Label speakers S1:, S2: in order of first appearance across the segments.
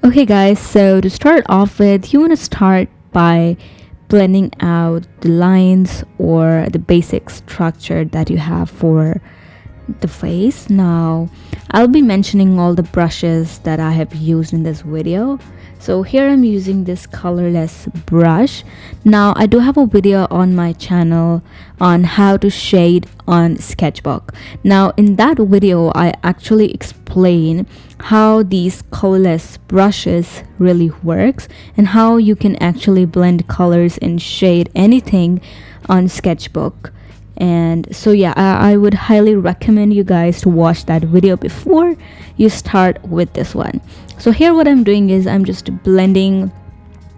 S1: Okay guys, so to start off with, you want to start by blending out the lines or the basic structure that you have for the face. Now I'll be mentioning all the brushes that I have used in this video. So here I'm using this colorless brush. Now I do have a video on my channel on how to shade on Sketchbook. Now in that video I actually explain how these colorless brushes really works and how you can actually blend colors and shade anything on Sketchbook. And so yeah, I would highly recommend you guys to watch that video before you start with this one. So here what I'm doing is I'm just blending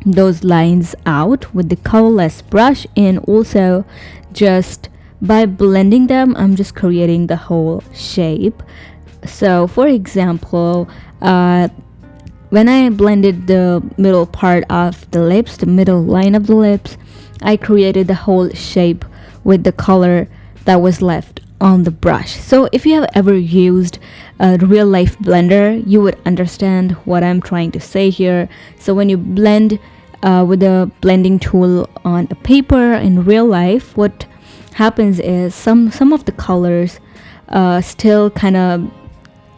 S1: those lines out with the colorless brush, and also just by blending them I'm just creating the whole shape. So for example, when I blended the middle part of the lips, the middle line of the lips, I created the whole shape with the color that was left on the brush. So if you have ever used a real life blender, you would understand what I'm trying to say here. So when you blend with a blending tool on a paper in real life, what happens is some of the colors still kind of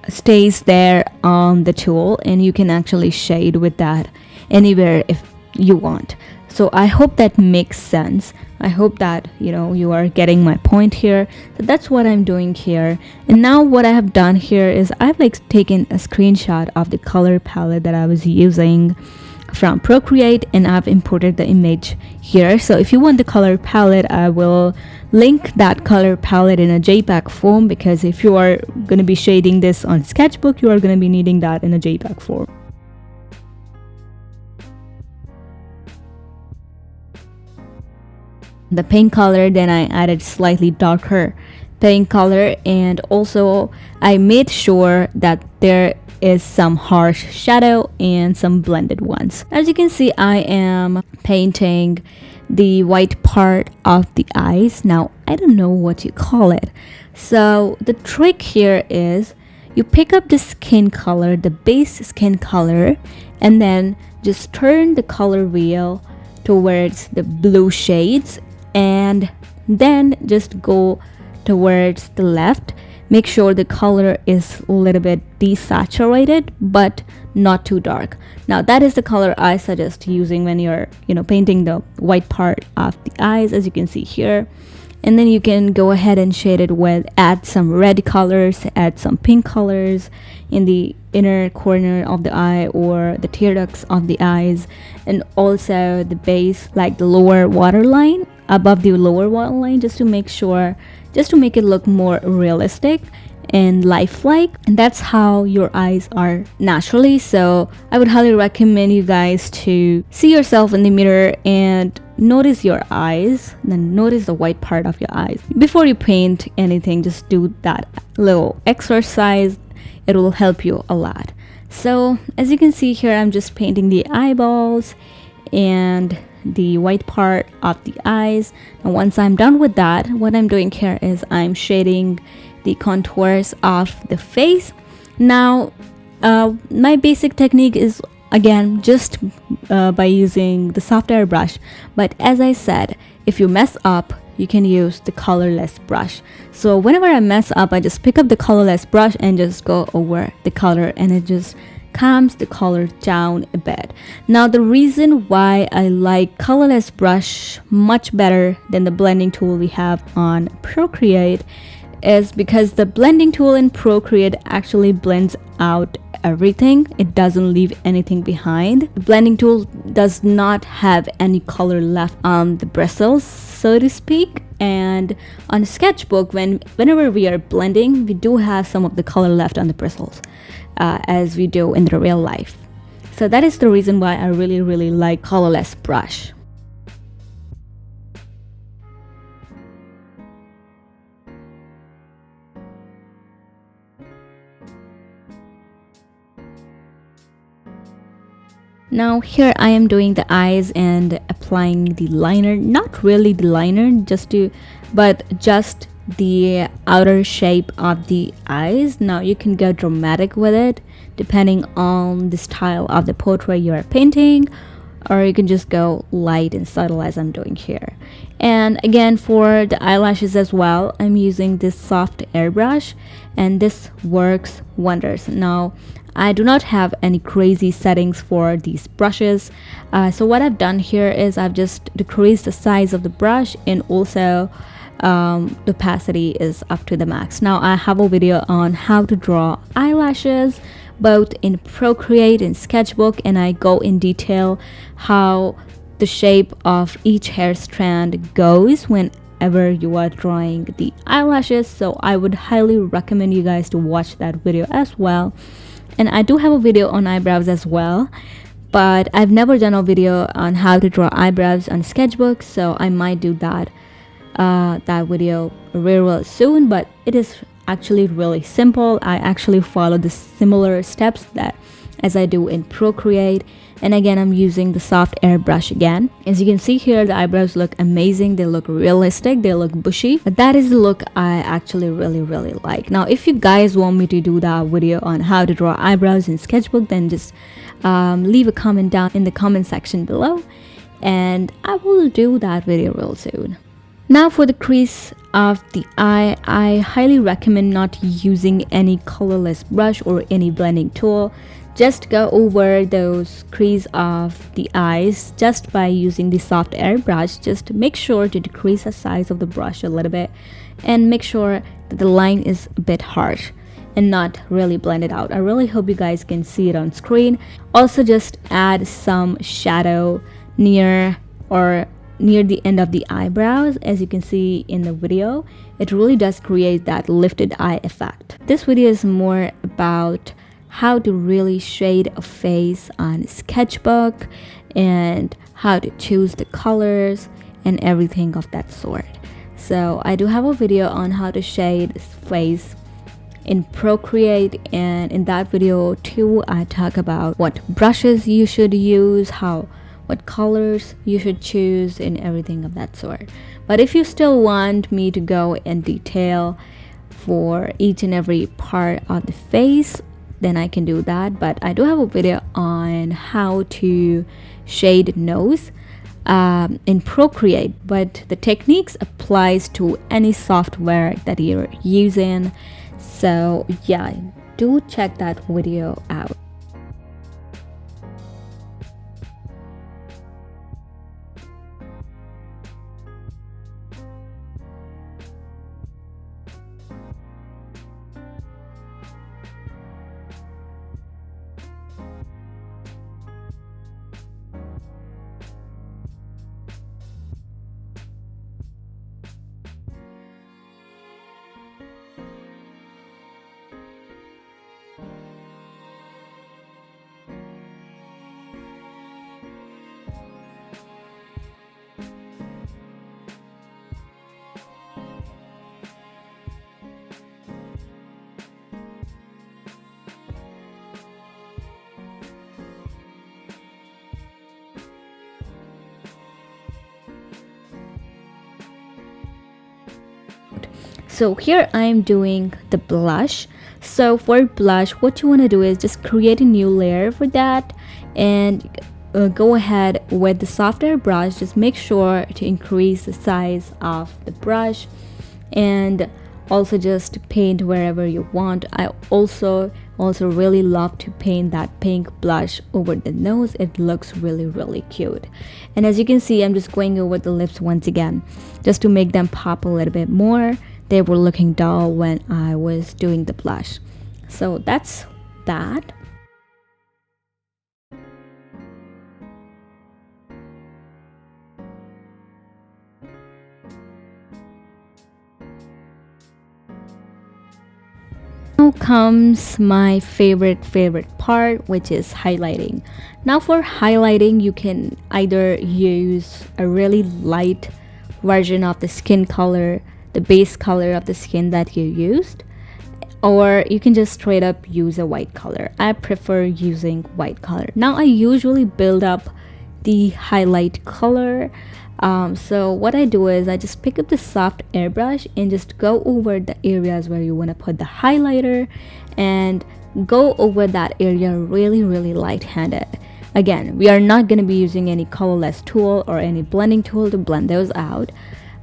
S1: stays there on the tool, and you can actually shade with that anywhere if you want. So I hope that makes sense. I hope that you are getting my point here. So that's what I'm doing here. And now what I have done here is I've taken a screenshot of the color palette that I was using from Procreate, and I've imported the image here. So if you want the color palette, I will link that color palette in a JPEG form, because if you are going to be shading this on Sketchbook, you are going to be needing that in a JPEG form. The pink color, then I added slightly darker pink color, and also I made sure that there is some harsh shadow and some blended ones. As you can see, I am painting the white part of the eyes. Now I don't know what you call it. So the trick here is you pick up the skin color, the base skin color, and then just turn the color wheel towards the blue shades, and then just go towards the left. Make sure the color is a little bit desaturated but not too dark. Now that is the color I suggest using when you're painting the white part of the eyes, as you can see here. And then you can go ahead and shade it with, add some red colors, add some pink colors in the inner corner of the eye or the tear ducts of the eyes, and also the base, like the lower waterline, above the lower waterline, just to make it look more realistic and lifelike. And that's how your eyes are naturally. So I would highly recommend you guys to see yourself in the mirror and notice your eyes, then notice the white part of your eyes. Before you paint anything, just do that little exercise. It will help you a lot. So as you can see here, I'm just painting the eyeballs and the white part of the eyes. And once I'm done with that, what I'm doing here is I'm shading the contours of the face. Now my basic technique is again just by using the soft airbrush, but as I said, if you mess up, you can use the colorless brush. So whenever I mess up, I just pick up the colorless brush and just go over the color, and it just calms the color down a bit. Now the reason why I like colorless brush much better than the blending tool we have on Procreate is because the blending tool in Procreate actually blends out everything. It doesn't leave anything behind. The blending tool does not have any color left on the bristles, so to speak. And on Sketchbook, whenever we are blending, we do have some of the color left on the bristles, as we do in the real life. So that is the reason why I really like colorless brush. Now here I am doing the eyes and applying the liner, not really the liner, just the outer shape of the eyes. Now you can go dramatic with it depending on the style of the portrait you are painting, or you can just go light and subtle as I'm doing here. And again, for the eyelashes as well, I'm using this soft airbrush, and this works wonders. Now I do not have any crazy settings for these brushes, so what I've done here is I've just decreased the size of the brush, and also the opacity is up to the max. Now I have a video on how to draw eyelashes both in Procreate and Sketchbook, and I go in detail how the shape of each hair strand goes whenever you are drawing the eyelashes. So I would highly recommend you guys to watch that video as well. And I do have a video on eyebrows as well, but I've never done a video on how to draw eyebrows on Sketchbook, so I might do that video real soon. But it is actually really simple. I actually follow the similar steps that as I do in Procreate. And again, I'm using the soft airbrush again. As you can see here, the eyebrows look amazing. They look realistic. They look bushy. But that is the look I actually really like. Now, if you guys want me to do that video on how to draw eyebrows in Sketchbook, then just leave a comment down in the comment section below, and I will do that video real soon. Now for the crease of the eye, I highly recommend not using any colorless brush or any blending tool. Just go over those crease of the eyes just by using the soft airbrush. Just make sure to decrease the size of the brush a little bit, and make sure that the line is a bit harsh and not really blended out. I really hope you guys can see it on screen. Also, just add some shadow near the end of the eyebrows. As you can see in the video, it really does create that lifted eye effect. This video is more about how to really shade a face on Sketchbook and how to choose the colors and everything of that sort. So I do have a video on how to shade face in Procreate, and in that video too I talk about what brushes you should use, what colors you should choose, and everything of that sort. But if you still want me to go in detail for each and every part of the face, then I can do that. But I do have a video on how to shade nose in Procreate, but the techniques applies to any software that you're using. So yeah, do check that video out. So here I'm doing the blush. So for blush, what you want to do is just create a new layer for that, and go ahead with the softer brush. Just make sure to increase the size of the brush, and also just paint wherever you want. I also really love to paint that pink blush over the nose. It looks really cute. And as you can see, I'm just going over the lips once again just to make them pop a little bit more. They were looking dull when I was doing the blush. So that's that. Now comes my favorite part, which is highlighting. Now for highlighting, you can either use a really light version of the skin color, the base color of the skin that you used, or you can just straight up use a white color. I prefer using white color. Now I usually build up the highlight color So what I do is I just pick up the soft airbrush and just go over the areas where you want to put the highlighter and go over that area really light-handed. Again, we are not going to be using any colorless tool or any blending tool to blend those out.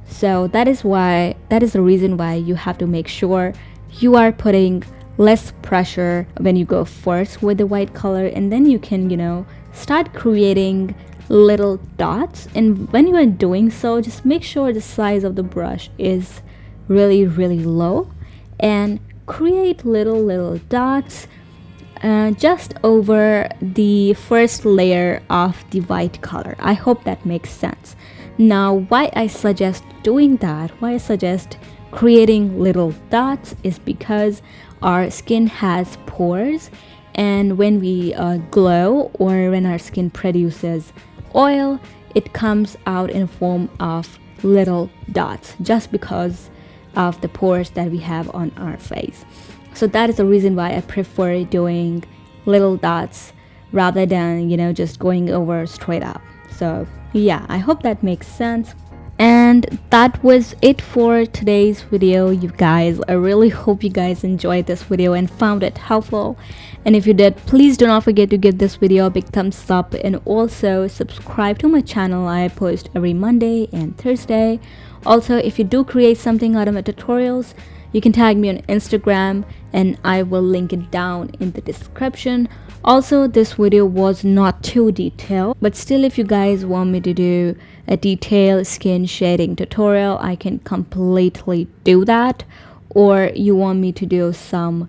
S1: So that is the reason why you have to make sure you are putting less pressure when you go first with the white color, and then you can, start creating little dots. And when you are doing so, just make sure the size of the brush is really low and create little dots just over the first layer of the white color. I hope that makes sense. Now, why I suggest doing that, why I suggest creating little dots, is because our skin has pores, and when we glow, or when our skin produces oil, it comes out in form of little dots just because of the pores that we have on our face. So that is the reason why I prefer doing little dots rather than, just going over straight up. So yeah, I hope that makes sense. And that was it for today's video, you guys. I really hope you guys enjoyed this video and found it helpful. And if you did, please do not forget to give this video a big thumbs up, and also subscribe to my channel. I post every Monday and Thursday. Also, if you do create something out of my tutorials, you can tag me on Instagram and I will link it down in the description. Also, this video was not too detailed, but still, if you guys want me to do a detailed skin shading tutorial, I can completely do that. Or you want me to do some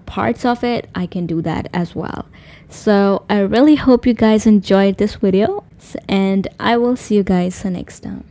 S1: parts of it, I can do that as well. So I really hope you guys enjoyed this video, and I will see you guys next time.